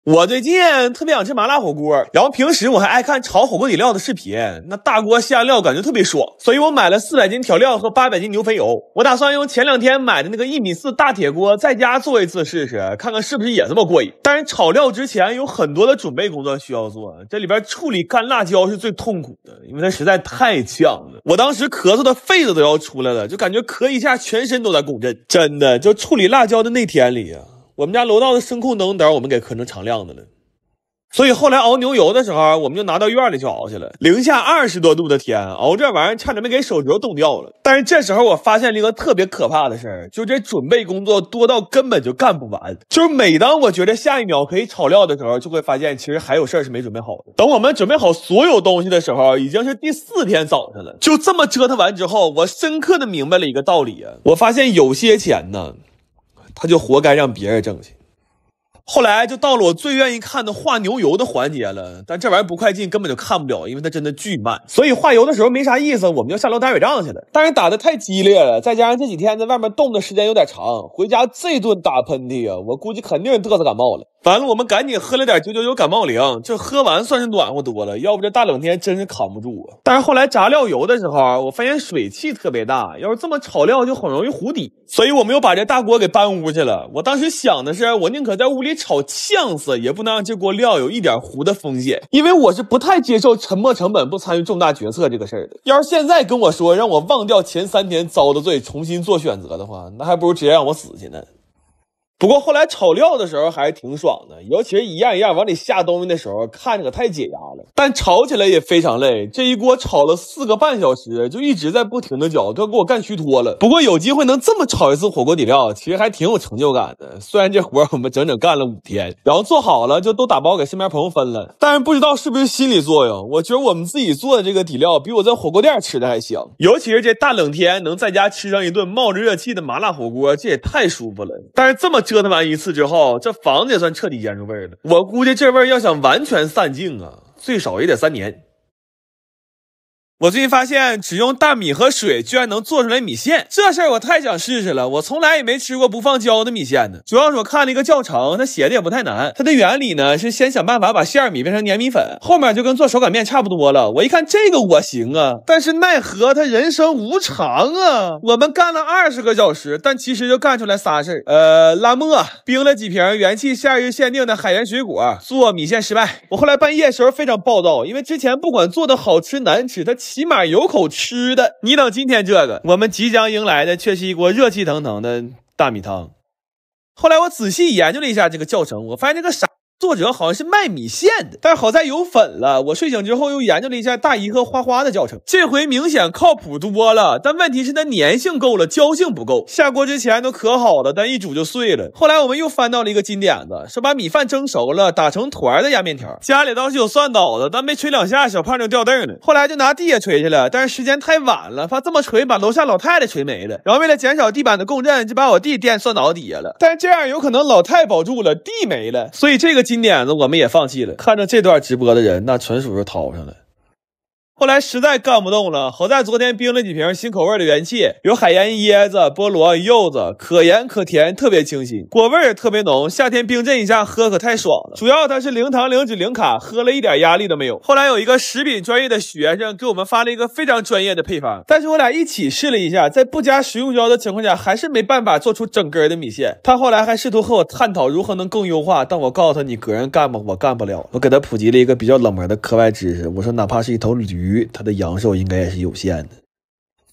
我最近特別想吃麻辣火鍋，然后平时我還愛看炒火鍋底料的視頻，那大鍋下料感覺特別爽，所以我買了400斤調料和800斤牛肥油。我打算用前2天買的那個1.4米大鐵鍋在家做一次試試，看看是不是也這麼過癮。但是炒料之前有很多的準備工作需要做，這裡邊處理乾辣椒是最痛苦的，因為它實在太嗆了。我當時咳嗽的肺子都要出來了，就感覺咳一下全身都在共振。真的，就處理辣椒的那天裡啊，我們家樓道的聲控燈燈我們給磕成常亮的了。所以後來熬牛油的時候，我們就拿到院裡去熬去了。零下20多度的天，熬這玩意兒差點沒給手指頭凍掉了。但是這時候我發現了一個特別可怕的事兒，就這準備工作多到根本就幹不完。就是每當我覺得下一秒可以炒料的時候，就會發現其實還有事兒是沒準備好的。等我們準備好所有東西的時候，已經是第4天早上了。就這麼折騰完之後，我深刻的明白了一個道理啊，我發現有些錢呢，他就活該讓別人掙去。後來就到了我最願意看的化牛油的環節了，但這玩意兒不快進根本就看不了，因為它真的巨慢，所以化油的時候沒啥意思，我們就下樓打水仗去了。但是打得太激烈了，再加上這幾天在外面凍的時間有點長，回家這頓打噴嚏啊，我估計肯定是嘚瑟感冒了。完了，我們趕緊喝了點999感冒靈，這喝完算是暖和多了，要不這大冷天真是扛不住啊。但是後來炸料油的時候，我發现水汽特別大，要是這麼炒料就很容易糊底，所以我們又把這大鍋給搬屋去了。我當時想的是，我寧可在屋裡炒嗆死，也不能讓這鍋料有一點糊的風險，因為我是不太接受沉沒成本不參與重大決策這個事兒的。要是現在跟我說讓我忘掉前3天遭的罪，重新做選擇的話，那還不如直接讓我死去呢。不過後來炒料的時候還是挺爽的，尤其是一樣一樣往裡下東西的時候，看着可太解压了。但炒起來也非常累，這一鍋炒了4個半小時，就一直在不停的攪，都要給我幹虛脫了。不過有機會能這麼炒一次火鍋底料，其實還挺有成就感的。雖然這活我們整整幹了5天，然後做好了就都打包給身邊朋友分了。但是不知道是不是心理作用，我覺得我們自己做的這個底料比我在火鍋店吃的還香。尤其是這大冷天能在家吃上一頓冒着熱氣的麻辣火鍋，這也太舒服了。但是這麼折騰完一次之後，這房子也算徹底醃出味了。我估計這味要想完全散盡啊，最少也得3年。我最近發現只用大米和水居然能做出來米線，這事兒我太想試試了。我從來也沒吃過不放膠的米線呢。主要是我看了一個教程，它寫的也不太難。它的原理呢是先想辦法把馅米变成粘米粉，後面就跟做手擀面差不多了。我一看这個我行啊，但是奈何它人生無常啊。我們幹了20個小時，但其實就幹出來仨事兒。拉磨，冰了幾瓶元氣夏日限定的海鹽水果，做米線失敗。我後來半夜時候非常暴躁，因為之前不管做的好吃難吃，它起碼有口吃的。你等今天這個，我們即將迎來的卻是一鍋熱氣騰騰的大米湯。後來我仔細研究了一下這個教程，我發現這個傻作者好像是賣米線的，但是好在有粉了。我睡醒之後又研究了一下大姨和花花的教程，這回明顯靠譜多了，但問題是它粘性夠了，膠性不夠。下鍋之前都可好了，但一煮就碎了。後来我們又翻到了一個金點子，是把米飯蒸熟了打成团的壓面條。家裡倒是有蒜捣的，但沒捶2下小胖就掉凳了。後來就拿地下捶去了，但是時間太晚了，怕這麼捶把樓下老太太捶沒了。然後為了減少地板的共振，就把我弟墊蒜捣底下了，但是這樣有可能老太保住了，地沒了，所以這個金點子我們也放棄了。看着這段直播的人，那純屬是掏上了。後來實在幹不動了，好在昨天冰了幾瓶新口味的元氣，有海鹽椰子、菠蘿、柚子，可鹽可甜，特別清新，果味也特別濃。夏天冰鎮一下喝可太爽了。主要它是0糖0脂0卡，喝了一點壓力都沒有。後來有一個食品專業的學生給我們發了一個非常專業的配方，但是我倆一起試了一下，在不加食用膠的情況下，還是沒辦法做出整根的米線。他後來還試圖和我探討如何能更優化，但我告訴他，你個人幹吧，我幹不了。我給他普及了一個比較冷門的課外知識，我說哪怕是一頭驢，它的陽壽應該也是有限的。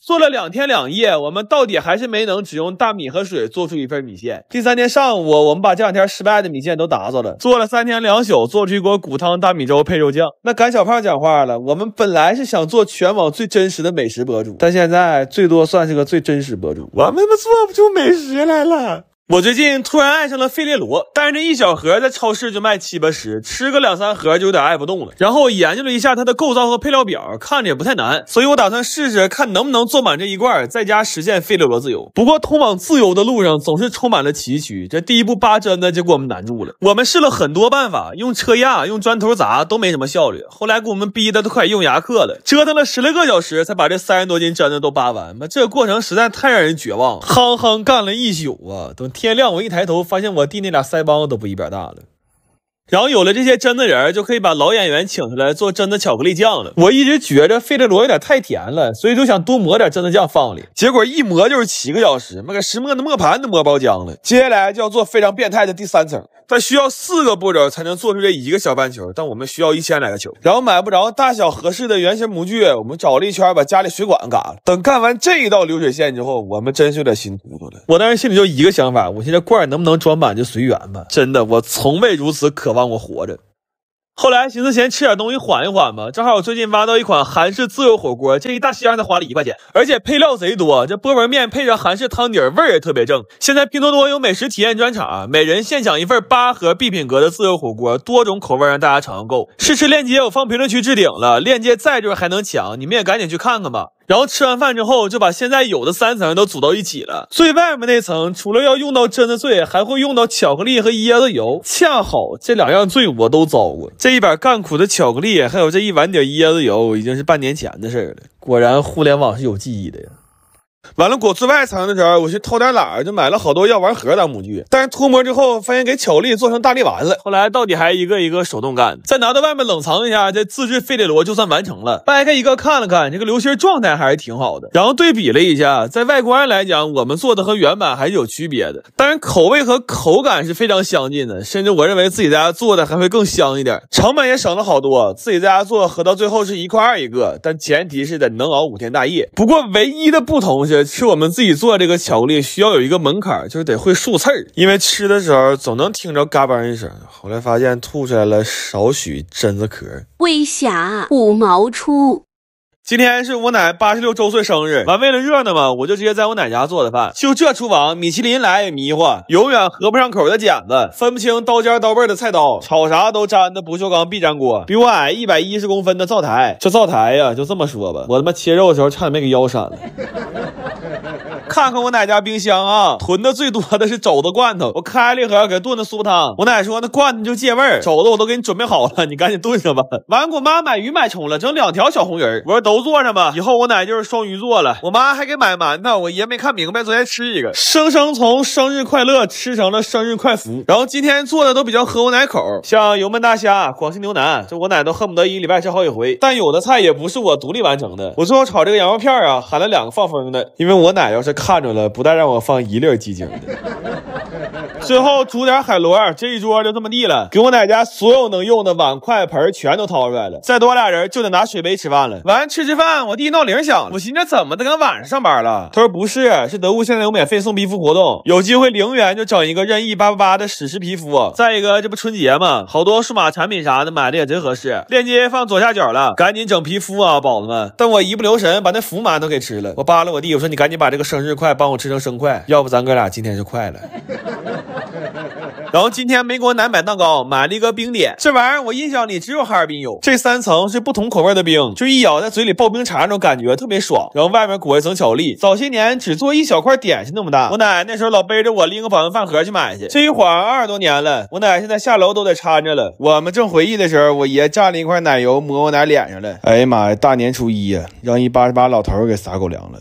做了2天2夜，我們到底還是沒能只用大米和水做出一份米線。第3天上午，我們把這2天失敗的米線都打掃了，做了3天2宿，做出一鍋骨湯大米粥配肉醬。那趕小胖講話了，我們本來是想做全網最真實的美食博主，但現在最多算是個最真實博主，我們做不出美食來了。我最近突然愛上了費列羅，但是這一小盒在超市就賣70-80，吃個2-3盒就有點愛不動了。然後我研究了一下它的構造和配料表，看着也不太難，所以我打算試試看能不能做滿這一罐，在家實現費列羅自由。不過通往自由的路上总是充滿了崎嶇，這第一步扒針呢就給我們難住了。我們試了很多辦法，用車壓、用磚頭砸都沒什麼效率，後來給我們逼的都快用牙刻了，折騰了10来個小時才把這30多斤針子都扒完。这個過程實在太讓人絕望了，夯幹了一宿啊，等天亮我一抬頭，發現我弟那倆腮幫子都不一邊大了。然後有了這些真的人，就可以把老演员請出來做真的巧克力醬了。我一直覺着費列羅有點太甜了，所以就想多抹點真的醬放裡。結果一磨就是7個小時，那個石磨的磨盤都磨爆漿了。接下來就要做非常變態的第3層，但需要4個步驟才能做出這1個小半球，但我們需要1000來個球。然後買不着大小合適的圓形模具，我們找了一圈，把家裡水管嘎了。等幹完這一道流水線之後，我們真是有點心突突了。我當時心裡就一個想法，我現在罐能不能裝滿就隨緣吧。真的，我從未如此渴望我活着。後來寻思先吃點東西緩一緩吧，正好我最近挖到一款韓式自由火鍋，這一大箱才花了1塊錢，而且配料賊多，這波纹面配上韓式湯底，味儿也特別正。現在拼多多有美食體驗專場，每人现享1份8盒必品阁的自由火鍋，多種口味讓大家嘗購。試吃鏈接我放評論區置頂了，鏈接在這還能搶，你們也趕緊去看看吧。然後吃完飯之後，就把現在有的3層都組到一起了。最外面那層除了要用到榛子碎，還會用到巧克力和椰子油，恰好這2樣罪我都遭過。這一把幹苦的巧克力，還有這1碗底椰子油，已經是半年前的事了。果然互聯網是有記憶的呀。完了，裹最外层的時候，我去偷點懒，就買了好多药丸盒当模具。但是脱模之后，发现给巧克力做成大力丸了。後來到底還一個一個手動幹，再拿到外面冷藏一下，這自制費列羅就算完成了。掰開一個看了看，這個流心狀態還是挺好的。然後對比了一下，在外觀來講，我們做的和原版還是有區別的。當然，口味和口感是非常相近的，甚至我認為自己在家做的還會更香一點，成本也省了好多。自己在家做合到最後是1.2塊一個，但前提是得能熬5天大夜。不過唯一的不同是，吃我們自己做這個巧克力需要有一個門檻，就是得會漱刺兒，因為吃的時候總能聽着嘎嘣一聲。後來發現吐出來了少許榛子殼。微俠5毛出。今天是我奶86周歲生日，完為了熱鬧嘛，我就直接在我奶家做的飯。就這廚房，米其林來也迷惑，永遠合不上口的剪子，分不清刀尖刀背的菜刀，炒啥都粘的不锈鋼壁粘鍋，比我矮110公分的灶台。這灶台呀，就這麼說吧，我他媽切肉的時候差點沒給腰閃了。看看我奶家冰箱啊，囤的最多的是肘子罐頭，我開了一盒給燉的酥湯。我奶說那罐頭就借味兒，肘子我都給你準備好了，你趕緊燉上吧。完給我媽買魚買蔥了，整2條小紅人，我說都做上吧，以後我奶就是雙魚座了。我媽還給買馒頭，我爺沒看明白，昨天吃一個，生生從生日快樂吃成了生日快福。然後今天做的都比較合我奶口，像油燜大蝦、廣西牛腩，這我奶都恨不得1個禮拜吃好幾回。但有的菜也不是我獨立完成的，我最後炒這個羊肉片啊，喊了2個放風的，因為我奶要是看着了，不但讓我放1粒雞精的。最後煮點海螺，這一桌就這麼地了，給我奶家所有能用的碗筷盆全都掏出來了，再多2人就得拿水杯吃飯了。完吃飯，我弟鬧鈴響了，我寻思怎麼的跟晚上上班了？他說不是，是得物现在有免費送皮膚活動，有機會0元就整一個任意888的史詩皮膚。再一個這不春節嘛，好多數碼產品啥的買的也真合適，鏈接放左下角了，趕緊整皮膚啊寶子們。但我一不留神把那福饅頭給吃了，我扒拉我弟，我說你趕緊把這個生日快幫我吃成生快，要不咱哥倆今天就快了。然後今天没给我奶買蛋糕，買了一個冰點，這玩意兒我印象裡只有哈爾濱有。這3層是不同口味的冰，就一咬在嘴裡爆冰碴那種感覺特別爽。然後外面裹一層巧克力，早些年只做一小塊點心那麼大，我奶那時候老背着我拎個保溫飯盒去買去，這一晃20多年了，我奶現在下樓都得攙着了。我們正回憶的時候，我爺蘸了一塊奶油抹我奶臉上了，哎呀媽呀，大年初1呀，讓一88老頭給撒狗糧了。